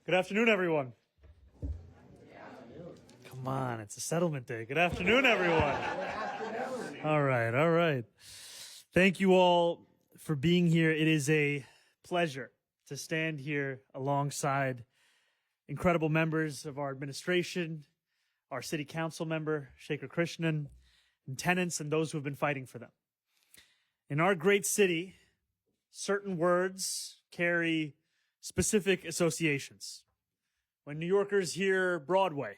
Good afternoon, everyone. Come on, it's a settlement day. Good afternoon, everyone. All right. Thank you all for being here. It is a pleasure to stand here alongside incredible members of our administration, our city council member, Shekhar Krishnan, and tenants and those who have been fighting for them. In our great city, certain words carry specific associations. When New Yorkers hear Broadway,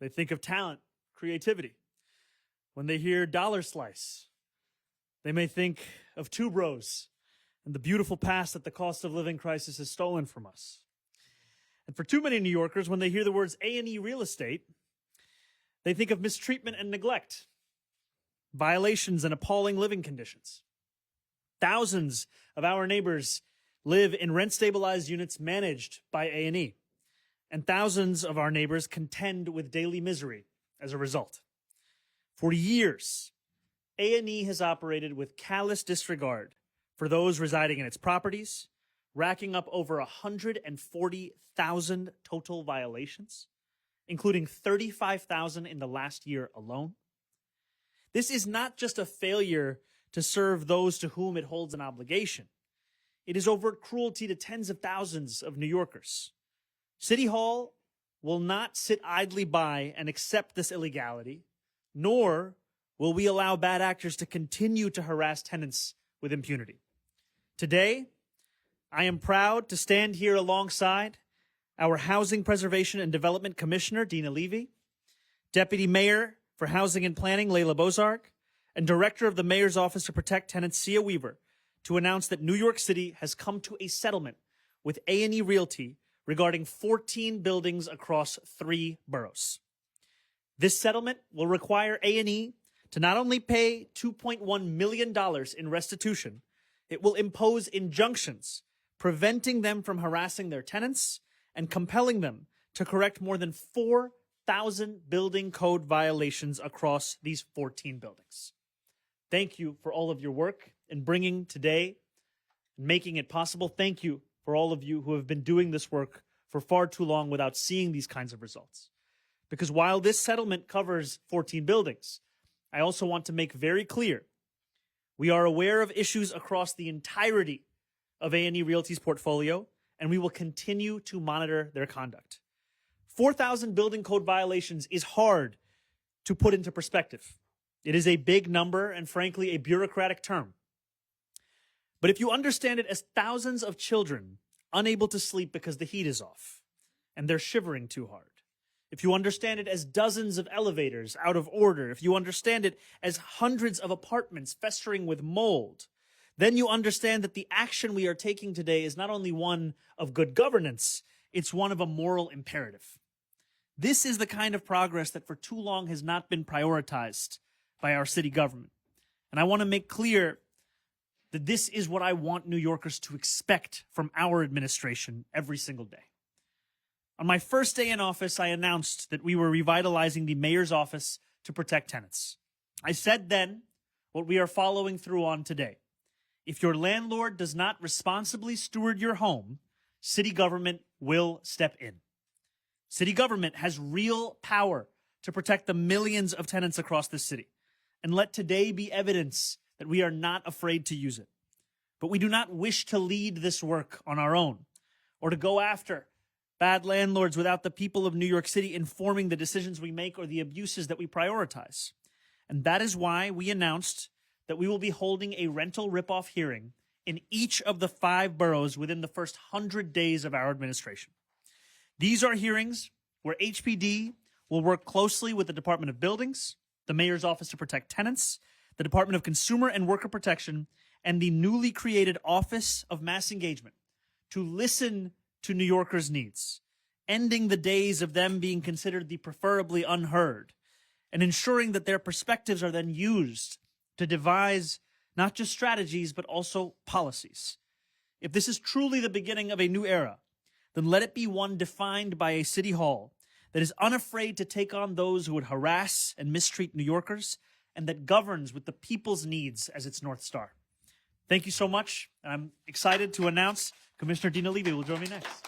they think of talent, creativity. When they hear dollar slice, they may think of two bros and the beautiful past that the cost of living crisis has stolen from us. And for too many New Yorkers, when they hear the words A&E real estate, they think of mistreatment and neglect, violations and appalling living conditions. Thousands of our neighbors live in rent-stabilized units managed by A&E, and thousands of our neighbors contend with daily misery as a result. For years, A&E has operated with callous disregard for those residing in its properties, racking up over 140,000 total violations, including 35,000 in the last year alone. This is not just a failure to serve those to whom it holds an obligation. It is overt cruelty to tens of thousands of New Yorkers. City Hall will not sit idly by and accept this illegality, nor will we allow bad actors to continue to harass tenants with impunity. Today, I am proud to stand here alongside our Housing Preservation and Development Commissioner, Dina Levy, Deputy Mayor for Housing and Planning, Layla Bozarg, and Director of the Mayor's Office to Protect Tenants, Sia Weaver, to announce that New York City has come to a settlement with A&E Realty regarding 14 buildings across 3 boroughs. This settlement will require A&E to not only pay $2.1 million in restitution, it will impose injunctions preventing them from harassing their tenants and compelling them to correct more than 4,000 building code violations across these 14 buildings. Thank you for all of your work in bringing today and making it possible. Thank you for all of you who have been doing this work for far too long without seeing these kinds of results. Because while this settlement covers 14 buildings, I also want to make very clear we are aware of issues across the entirety of A&E Realty's portfolio, and we will continue to monitor their conduct. 4,000 building code violations is hard to put into perspective. It is a big number and, frankly, a bureaucratic term. But if you understand it as thousands of children unable to sleep because the heat is off and they're shivering too hard, if you understand it as dozens of elevators out of order, if you understand it as hundreds of apartments festering with mold, then you understand that the action we are taking today is not only one of good governance, it's one of a moral imperative. This is the kind of progress that for too long has not been prioritized by our city government. And I want to make clear that this is what I want New Yorkers to expect from our administration every single day. On my first day in office, I announced that we were revitalizing the mayor's office to protect tenants. I said then what we are following through on today. If your landlord does not responsibly steward your home, city government will step in. City government has real power to protect the millions of tenants across this city. And let today be evidence that we are not afraid to use it. But we do not wish to lead this work on our own or to go after bad landlords without the people of New York City informing the decisions we make or the abuses that we prioritize. And that is why we announced that we will be holding a rental ripoff hearing in each of the 5 boroughs within the first 100 days of our administration. These are hearings where HPD will work closely with the Department of Buildings, the Mayor's Office to Protect Tenants, the Department of Consumer and Worker Protection, and the newly created Office of Mass Engagement to listen to New Yorkers' needs, ending the days of them being considered the preferably unheard, and ensuring that their perspectives are then used to devise not just strategies, but also policies. If this is truly the beginning of a new era, then let it be one defined by a city hall that is unafraid to take on those who would harass and mistreat New Yorkers, and that governs with the people's needs as its North Star. Thank you so much. I'm excited to announce Commissioner Dina Levy will join me next.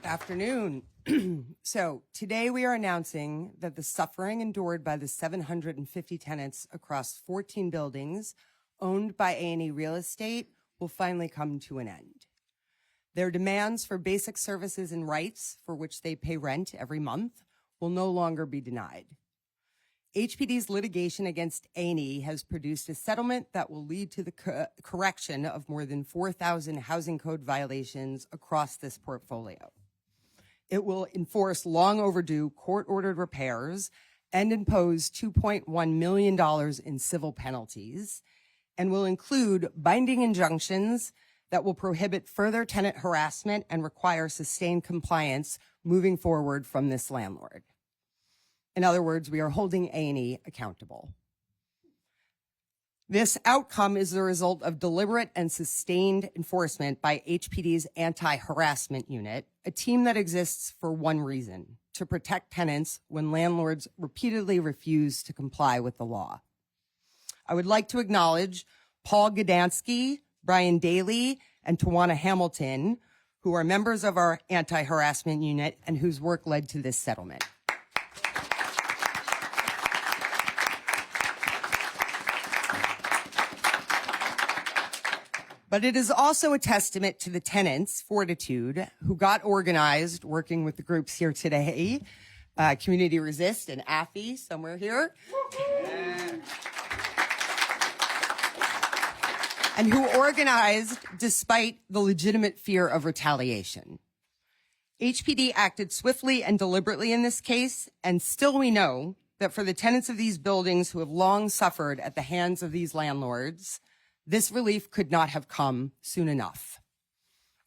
Afternoon. So today we are announcing that the suffering endured by the 750 tenants across 14 buildings owned by A&E Real Estate will finally come to an end. Their demands for basic services and rights for which they pay rent every month will no longer be denied. HPD's litigation against A&E has produced a settlement that will lead to the correction of more than 4,000 housing code violations across this portfolio. It will enforce long overdue court-ordered repairs and impose $2.1 million in civil penalties, and will include binding injunctions that will prohibit further tenant harassment and require sustained compliance moving forward from this landlord. In other words, we are holding A&E accountable. This outcome is the result of deliberate and sustained enforcement by HPD's anti-harassment unit, a team that exists for one reason: to protect tenants when landlords repeatedly refuse to comply with the law. I would like to acknowledge Paul Gdansky, Brian Daly, and Tawana Hamilton, who are members of our anti-harassment unit and whose work led to this settlement. But it is also a testament to the tenants' fortitude who got organized working with the groups here today, Community Resist and AFI, somewhere here, and who organized despite the legitimate fear of retaliation. HPD acted swiftly and deliberately in this case, and still we know that for the tenants of these buildings who have long suffered at the hands of these landlords, this relief could not have come soon enough.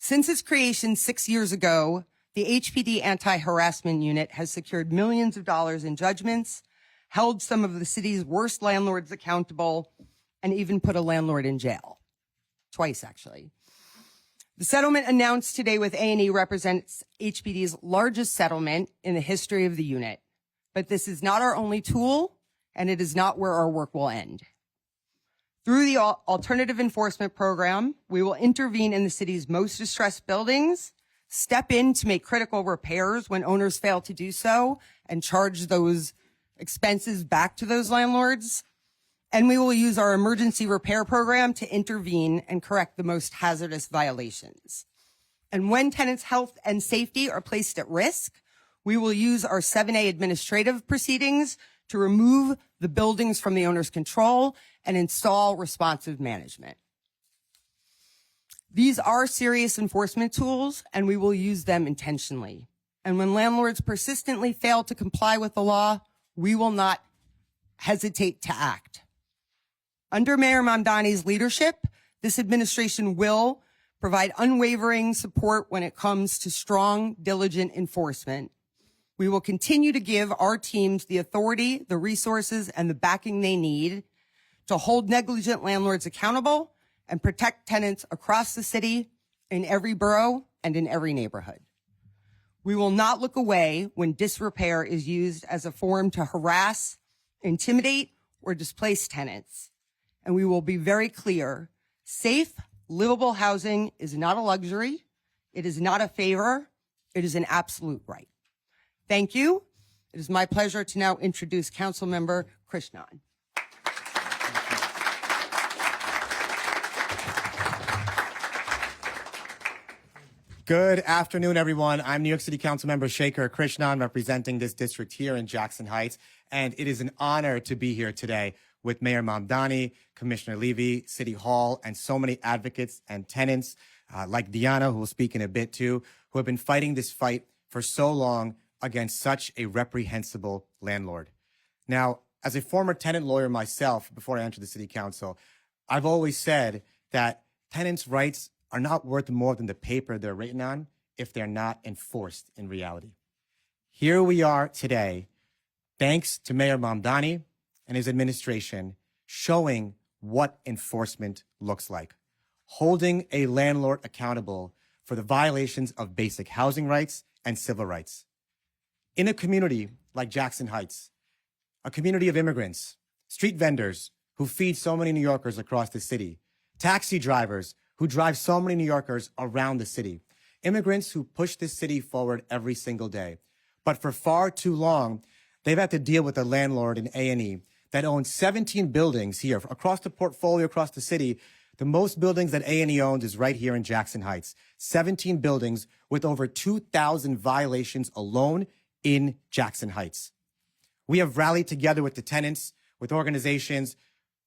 Since its creation 6 years ago, the HPD Anti-Harassment Unit has secured millions of dollars in judgments, held some of the city's worst landlords accountable, and even put a landlord in jail. Twice, actually. The settlement announced today with A&E represents HPD's largest settlement in the history of the unit. But this is not our only tool, and it is not where our work will end. Through the Alternative Enforcement Program, we will intervene in the city's most distressed buildings, step in to make critical repairs when owners fail to do so, and charge those expenses back to those landlords. And we will use our emergency repair program to intervene and correct the most hazardous violations. And when tenants' health and safety are placed at risk, we will use our 7A administrative proceedings to remove the buildings from the owner's control and install responsive management. These are serious enforcement tools, and we will use them intentionally. And when landlords persistently fail to comply with the law, we will not hesitate to act. Under Mayor Mamdani's leadership, this administration will provide unwavering support when it comes to strong, diligent enforcement. We will continue to give our teams the authority, the resources, and the backing they need to hold negligent landlords accountable and protect tenants across the city, in every borough, and in every neighborhood. We will not look away when disrepair is used as a form to harass, intimidate, or displace tenants. And we will be very clear: safe, livable housing is not a luxury. It is not a favor. It is an absolute right. Thank you. It is my pleasure to now introduce Councilmember Krishnan. Good afternoon, everyone. I'm New York City Councilmember Shekhar Krishnan, representing this district here in Jackson Heights, and it is an honor to be here today with Mayor Mamdani, Commissioner Levy, City Hall, and so many advocates and tenants like Diana, who will speak in a bit too, who have been fighting this fight for so long against such a reprehensible landlord. Now, as a former tenant lawyer myself, before I entered the City Council, I've always said that tenants' rights are not worth more than the paper they're written on if they're not enforced in reality. Here we are today, thanks to Mayor Mamdani and his administration, showing what enforcement looks like, holding a landlord accountable for the violations of basic housing rights and civil rights. In a community like Jackson Heights, a community of immigrants, street vendors who feed so many New Yorkers across the city, taxi drivers who drive so many New Yorkers around the city, immigrants who push this city forward every single day. But for far too long, they've had to deal with a landlord in A&E that owns 17 buildings here across the portfolio, across the city. The most buildings that A&E owns is right here in Jackson Heights. 17 buildings with over 2,000 violations alone in Jackson Heights. We have rallied together with the tenants, with organizations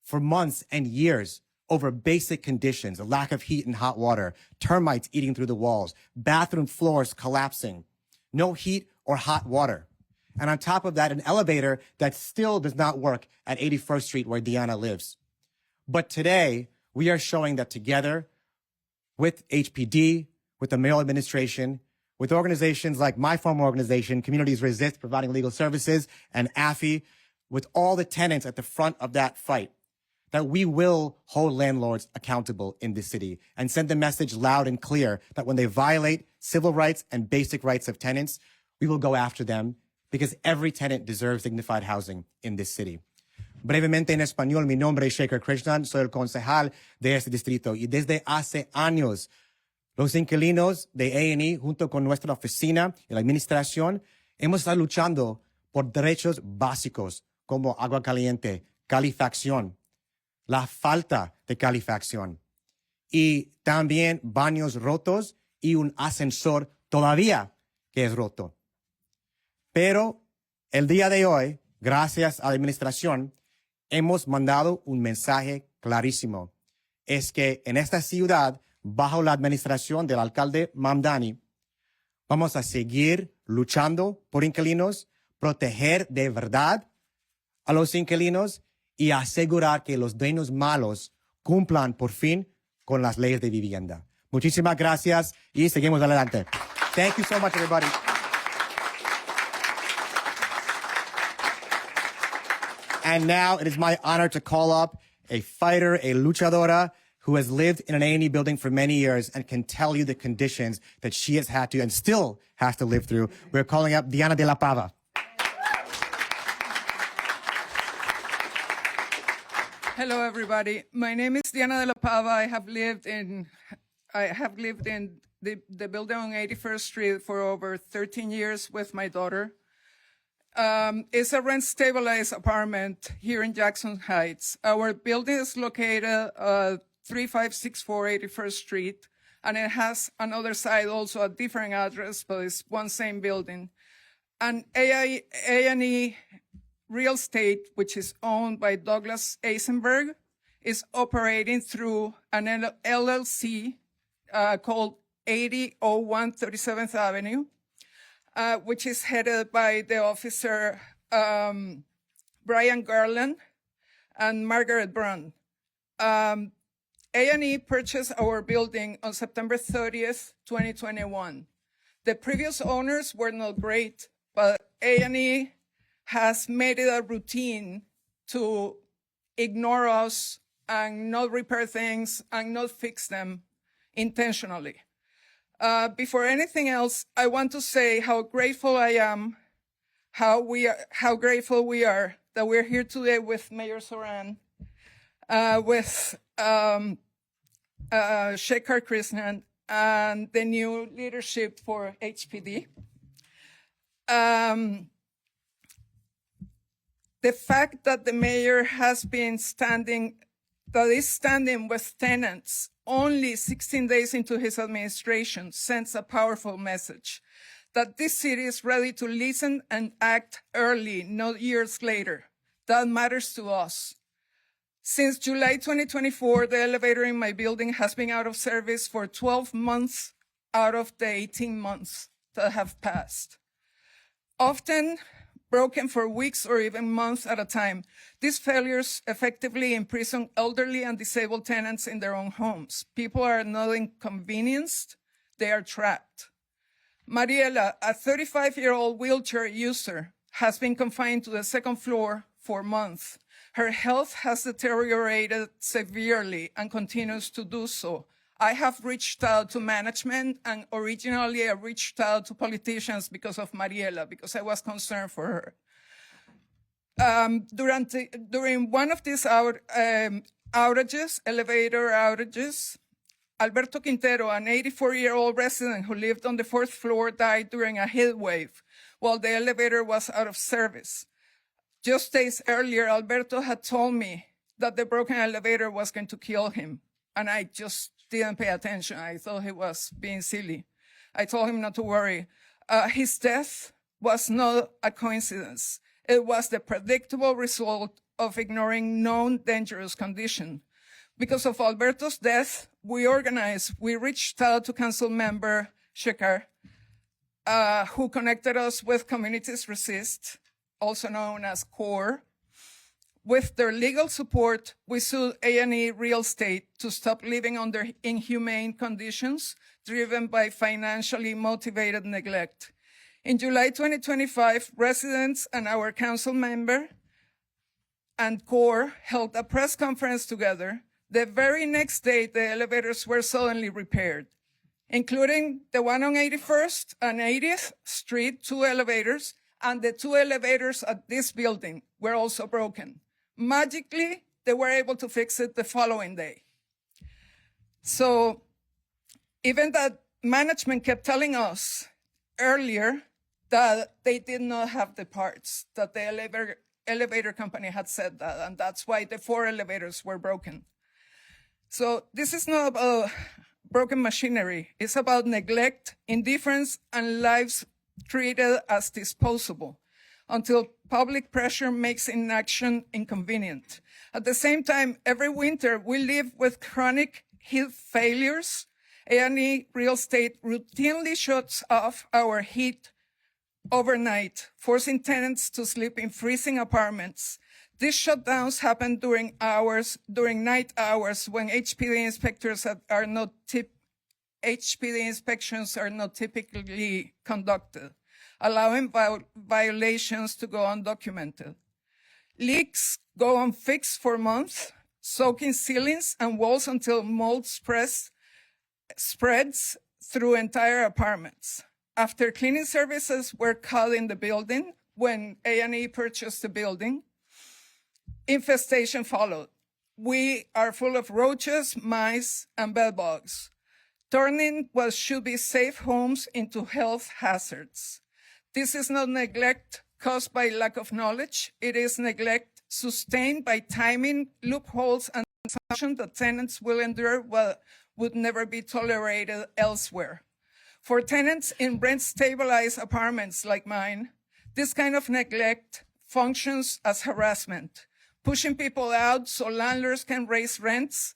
for months and years over basic conditions, a lack of heat and hot water, termites eating through the walls, bathroom floors collapsing, no heat or hot water. And on top of that, an elevator that still does not work at 81st Street where Diana lives. But today, we are showing that together with HPD, with the mayoral administration, with organizations like my former organization, Communities Resist, providing legal services, and AFI, with all the tenants at the front of that fight, that we will hold landlords accountable in this city and send the message loud and clear that when they violate civil rights and basic rights of tenants, we will go after them because every tenant deserves dignified housing in this city. Brevemente en español, mi nombre es Shekhar Krishnan, soy el concejal de este distrito y desde hace años los inquilinos de A&E junto con nuestra oficina y la administración hemos estado luchando por derechos básicos como agua caliente, calefacción, la falta de calefacción y también baños rotos y un ascensor todavía que es roto. Pero el día de hoy, gracias a la administración, hemos mandado un mensaje clarísimo. Es que en esta ciudad, bajo la administración del alcalde Mamdani, vamos a seguir luchando por inquilinos, proteger de verdad a los inquilinos y asegurar que los dueños malos cumplan por fin con las leyes de vivienda. Muchísimas gracias y seguimos adelante. Thank you so much, everybody. And now it is my honor to call up a fighter, a luchadora, who has lived in an A&E building for many years and can tell you the conditions that she has had to and still has to live through. We're calling up Diana de la Pava. Hello, everybody. My name is Diana de la Pava. I have lived in the building on 81st Street for over 13 years with my daughter. It's a rent-stabilized apartment here in Jackson Heights. Our building is located 3564 81st Street, and it has another side, also a different address, but it's one same building. And A&E Real Estate, which is owned by Douglas Eisenberg, is operating through an LLC called 8001 37th Avenue, which is headed by the officer Brian Garland and Margaret Brown. A&E purchased our building on September 30th, 2021. The previous owners were not great, but A&E has made it a routine to ignore us and not repair things and not fix them intentionally. Before anything else, I want to say how grateful I am, how grateful we are that we're here today with Mayor Zohran, with Shekhar Krishnan, and the new leadership for HPD. The fact that the mayor has been standing with tenants only 16 days into his administration sends a powerful message that this city is ready to listen and act early, not years later. That matters to us. Since July 2024, the elevator in my building has been out of service for 12 months out of the 18 months that have passed. Often broken for weeks or even months at a time. These failures effectively imprison elderly and disabled tenants in their own homes. People are not inconvenienced, they are trapped. Mariela, a 35-year-old wheelchair user, has been confined to the second floor for months. Her health has deteriorated severely and continues to do so. I have reached out to management, and originally I reached out to politicians because of Mariela, because I was concerned for her. During one of these elevator outages, Alberto Quintero, an 84-year-old resident who lived on the 4th floor, died during a heat wave while the elevator was out of service. Just days earlier, Alberto had told me that the broken elevator was going to kill him, and I just didn't pay attention. I thought he was being silly. I told him not to worry. His death was not a coincidence. It was the predictable result of ignoring known dangerous condition. Because of Alberto's death, we reached out to council member Shekhar, who connected us with Communities Resist, also known as CORE. With their legal support, we sued A&E Real Estate to stop living under inhumane conditions driven by financially motivated neglect. In July 2025, residents and our council member and CORE held a press conference together. The very next day, the elevators were suddenly repaired, including the one on 81st and 80th Street, 2 elevators, and the 2 elevators at this building were also broken. Magically, they were able to fix it the following day. So even that management kept telling us earlier that they did not have the parts, that the elevator company had said that, and that's why the 4 elevators were broken. So this is not about broken machinery. It's about neglect, indifference, and lives treated as disposable until public pressure makes inaction inconvenient. At the same time, every winter we live with chronic heat failures. A&E Real Estate routinely shuts off our heat overnight, forcing tenants to sleep in freezing apartments. These shutdowns happen during night hours when HPD inspections are not typically conducted, allowing violations to go undocumented. Leaks go unfixed for months, soaking ceilings and walls until mold spreads through entire apartments. After cleaning services were called in the building, when A&E purchased the building, infestation followed. We are full of roaches, mice, and bedbugs, turning what should be safe homes into health hazards. This is not neglect caused by lack of knowledge. It is neglect sustained by timing, loopholes, and assumption that tenants will endure what would never be tolerated elsewhere. For tenants in rent-stabilized apartments like mine, this kind of neglect functions as harassment, pushing people out so landlords can raise rents.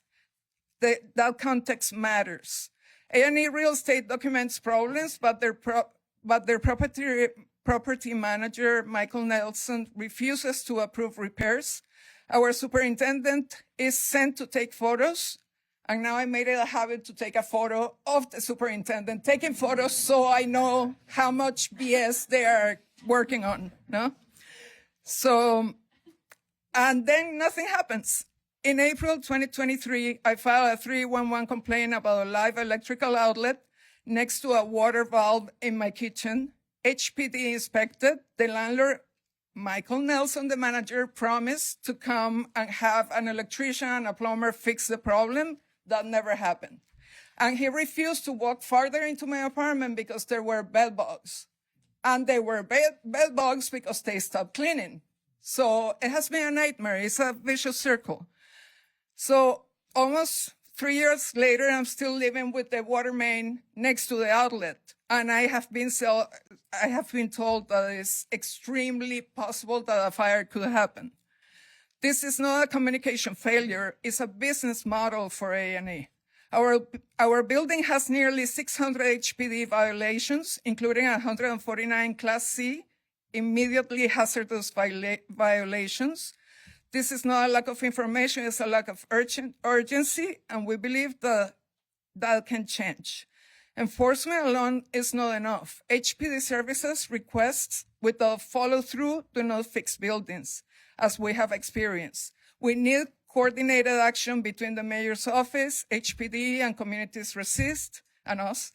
That context matters. A&E Real Estate documents problems, but their property manager, Michael Nelson, refuses to approve repairs. Our superintendent is sent to take photos, and now I made it a habit to take a photo of the superintendent taking photos so I know how much BS they are working on, no? So, and then nothing happens. In April 2023, I filed a 311 complaint about a live electrical outlet next to a water valve in my kitchen. HPD inspected. The landlord, Michael Nelson, the manager, promised to come and have an electrician and a plumber fix the problem. That never happened. And he refused to walk farther into my apartment because there were bed bugs. And they were bed bugs because they stopped cleaning. So it has been a nightmare. It's a vicious circle. So almost 3 years later, I'm still living with the water main next to the outlet. And I have been told that it's extremely possible that a fire could happen. This is not a communication failure. It's a business model for A&E. Our building has nearly 600 HPD violations, including 149 Class C, immediately hazardous violations. This is not a lack of information, it's a lack of urgency, and we believe that can change. Enforcement alone is not enough. HPD services requests without follow-through do not fix buildings, as we have experienced. We need coordinated action between the mayor's office, HPD, and Communities Resist, and us.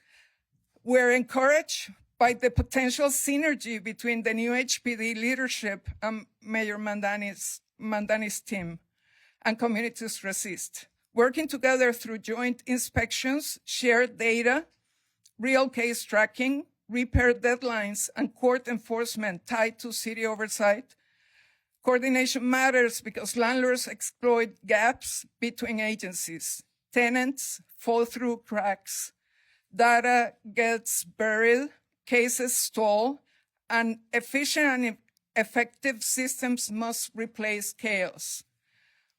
We're encouraged by the potential synergy between the new HPD leadership and Mayor Mamdani's team and Communities Resist. working together through joint inspections, shared data, real case tracking, repair deadlines, and court enforcement tied to city oversight. Coordination matters because landlords exploit gaps between agencies. Tenants fall through cracks. Data gets buried, cases stall, and efficient and effective systems must replace chaos.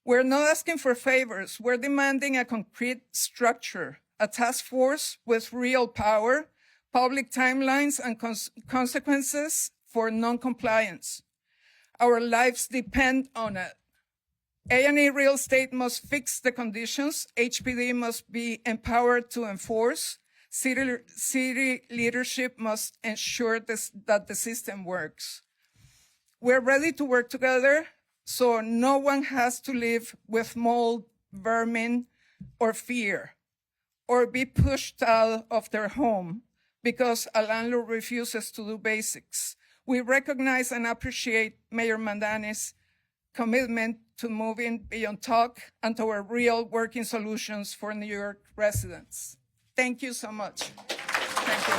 We're not asking for favors. We're demanding a concrete structure, a task force with real power, public timelines, and consequences for non-compliance. Our lives depend on it. A&E Real Estate must fix the conditions. HPD must be empowered to enforce. City leadership must ensure that the system works. We're ready to work together so no one has to live with mold, vermin, or fear, or be pushed out of their home because a landlord refuses to do basics. We recognize and appreciate Mayor Mamdani's commitment to moving beyond talk and toward real working solutions for New York residents. Thank you so much. Thank you.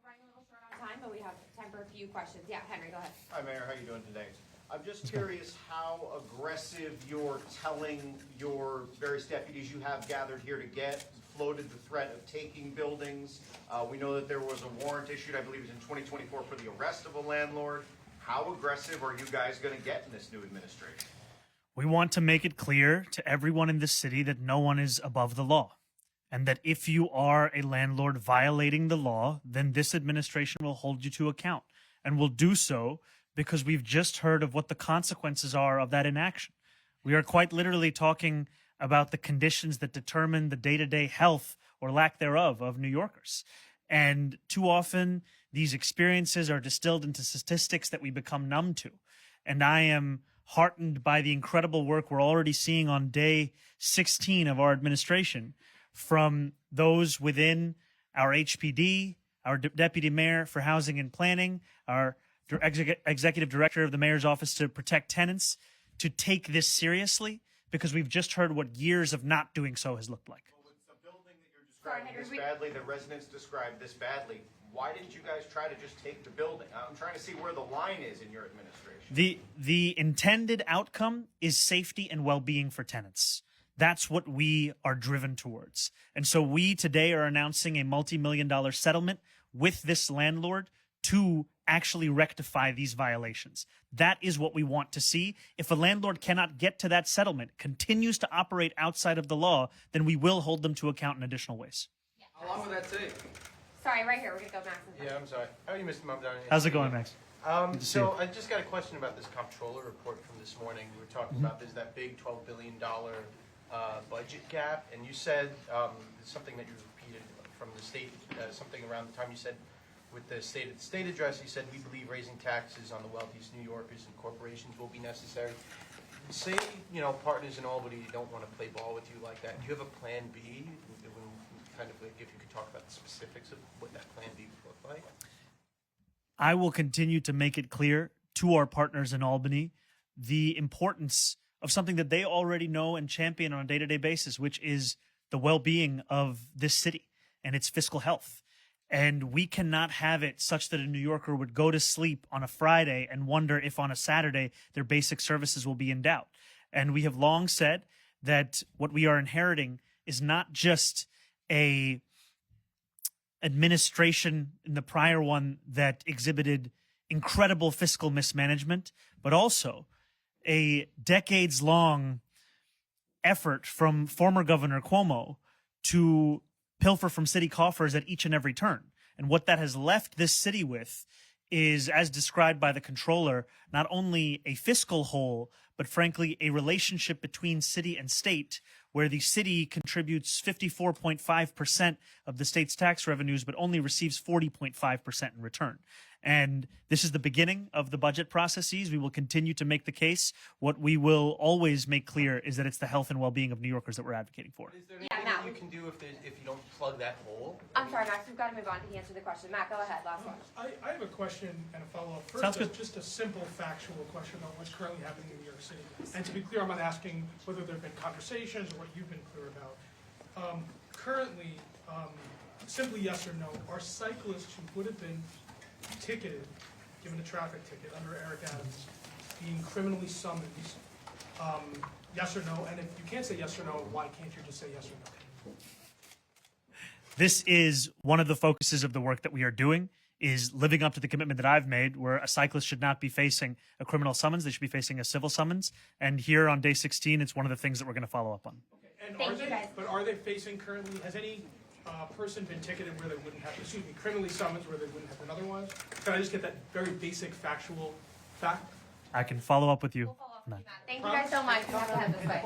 We're running a little short on time, but we have time for a few questions. Yeah, Henry, go ahead. Hi, Mayor. How you doing today? I'm just curious how aggressive you're telling your various deputies you have gathered here to get, floated the threat of taking buildings. We know that there was a warrant issued, I believe it was in 2024, for the arrest of a landlord. How aggressive are you guys going to get in this new administration? We want to make it clear to everyone in this city that no one is above the law, and that if you are a landlord violating the law, then this administration will hold you to account, and will do so because we've just heard of what the consequences are of that inaction. We are quite literally talking about the conditions that determine the day-to-day health or lack thereof of New Yorkers. And too often, these experiences are distilled into statistics that we become numb to. And I am heartened by the incredible work we're already seeing on day 16 of our administration from those within our HPD, our Deputy Mayor for Housing and Planning, our Executive Director of the Mayor's Office to Protect Tenants, to take this seriously, because we've just heard what years of not doing so has looked like. Well, with the building that you're describing this badly, the residents described this badly, why didn't you guys try to just take the building? I'm trying to see where the line is in your administration. The intended outcome is safety and well-being for tenants. That's what we are driven towards. And so we today are announcing a multi-million-dollar settlement with this landlord to actually rectify these violations. That is what we want to see. If a landlord cannot get to that settlement, continues to operate outside of the law, then we will hold them to account in additional ways. How long will that take? Sorry, right here. We're going to go Max. Yeah, I'm sorry. How are you, Mr. Mamdani? How's it going, Max? Good to see you. So I just got a question about this comptroller report from this morning. We were talking about there's that big $12 billion budget gap, and you said something that you repeated from the state, something around the time you said with the state address, you said, we believe raising taxes on the wealthiest New Yorkers and corporations will be necessary. Say, partners in Albany don't want to play ball with you like that. Do you have a plan B? Kind of like if you could talk about the specifics of what that plan B would look like. I will continue to make it clear to our partners in Albany the importance of something that they already know and champion on a day-to-day basis, which is the well-being of this city and its fiscal health. And we cannot have it such that a New Yorker would go to sleep on a Friday and wonder if on a Saturday their basic services will be in doubt. And we have long said that what we are inheriting is not just a administration in the prior one that exhibited incredible fiscal mismanagement, but also a decades-long effort from former Governor Cuomo to pilfer from city coffers at each and every turn. And what that has left this city with is, as described by the controller, not only a fiscal hole, but frankly, a relationship between city and state where the city contributes 54.5% of the state's tax revenues, but only receives 40.5% in return. And this is the beginning of the budget processes. We will continue to make the case. What we will always make clear is that it's the health and well-being of New Yorkers that we're advocating for. Is there Yeah, anything Matt. that you can do if you don't plug that hole? I'm sorry, Max, we've got to move on to answer the question. Matt, go ahead, last one. I have a question and a follow-up. Sounds First, good. just a simple factual question on what's currently happening in New York City. And to be clear, I'm not asking whether there have been conversations or what you've been clear about. Currently, simply yes or no, are cyclists who would have been ticketed, given a traffic ticket under Eric Adams, being criminally summoned? Yes or no? And if you can't say yes or no, why can't you just say yes or no? This is one of the focuses of the work that we are doing, is living up to the commitment that I've made, where a cyclist should not be facing a criminal summons. They should be facing a civil summons. And here on day 16, it's one of the things that we're going to follow up on. Okay. And Thank you, guys. But are they facing currently, has any person been ticketed where they wouldn't have, excuse me, criminally summoned where they wouldn't have been otherwise? Can I just get that very basic factual fact? I can follow up with you. We'll follow up with you, Matt. Thank you guys so much. Go ahead this way.